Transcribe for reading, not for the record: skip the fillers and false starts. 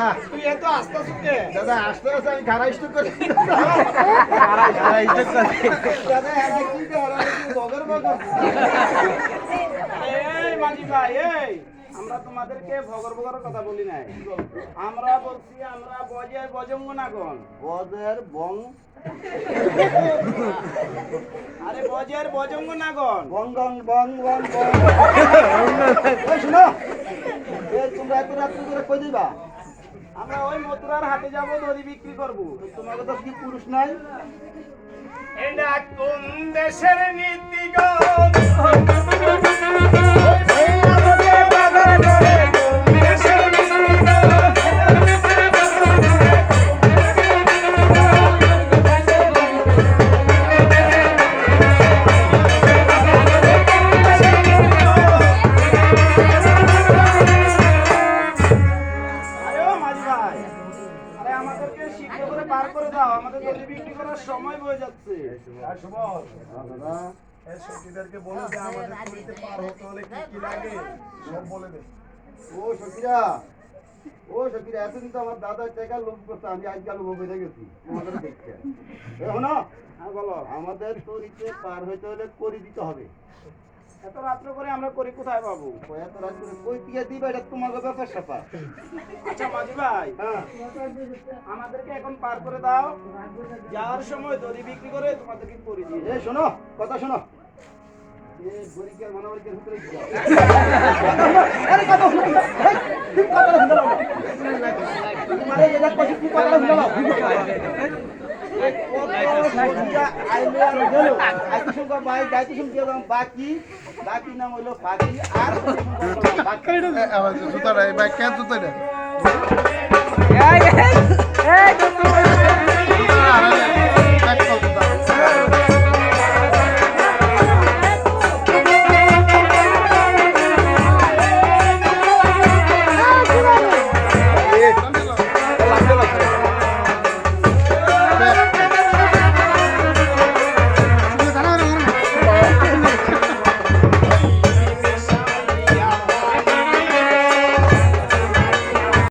দাদা তুই এত আস্তে আস্তে দাদা আসতে আসতে আমি খারাপ স্টক করি দাদা আগে কি বগর বগর এই মাঝি ভাই এই আমরা তোমাদেরকে ভগর ভগরের কথা বলি নাই আমরা বলছি আমরা বজের বজঙ্গ নাগন বজের বং আরে বজের বজঙ্গ নাগন বং গং বং বং বং এই শুনো এই তোমরা এত রাত্রি করে কই দিবা আমরা ওই মথুরার হাটে যাবো দড়ি বিক্রি করবো তোমাকে তো কি পুরুষ নাই এটা কোন দেশের নীতিগত আমাদের দড়ি বিক্রি করার সময় হয়ে যাচ্ছে সখীদেরকে বলে যে আমাদের দড়িতে পার হতে হলে কি কি লাগে সব বলে দে ও সখীরা এতদিন তো আমার দাদার টাকা লোভ করতে আমি আজকাল লোভ হয়ে গেছি তোমাদের দেখতে শোনো হ্যাঁ বলো আমাদের দড়িতে পার হইতে হলে করে দিতে হবে এত রাত্র করে আমরা করি কোথায় পাবো এত রাত করে কই দিয়ে দিবে এটা তোমার ব্যাপার স্যাপার আচ্ছা মাঝি ভাই হ্যাঁ আমাদেরকে এখন পার করে দাও যাওয়ার সময় দড়ি বিক্রি করে তোমাদেরকে করে দিয়ে এই শোনো কথা শোনো এই গরিকে মানবরিকের ভিতরে কি আরে কথা শুনো তুমি কথা শুনো তোমারে এটা কষ্ট কি কথা শুনো বাকি নাম হলো বাকি আর জুতাটা এই বাইক কেন জুতাটা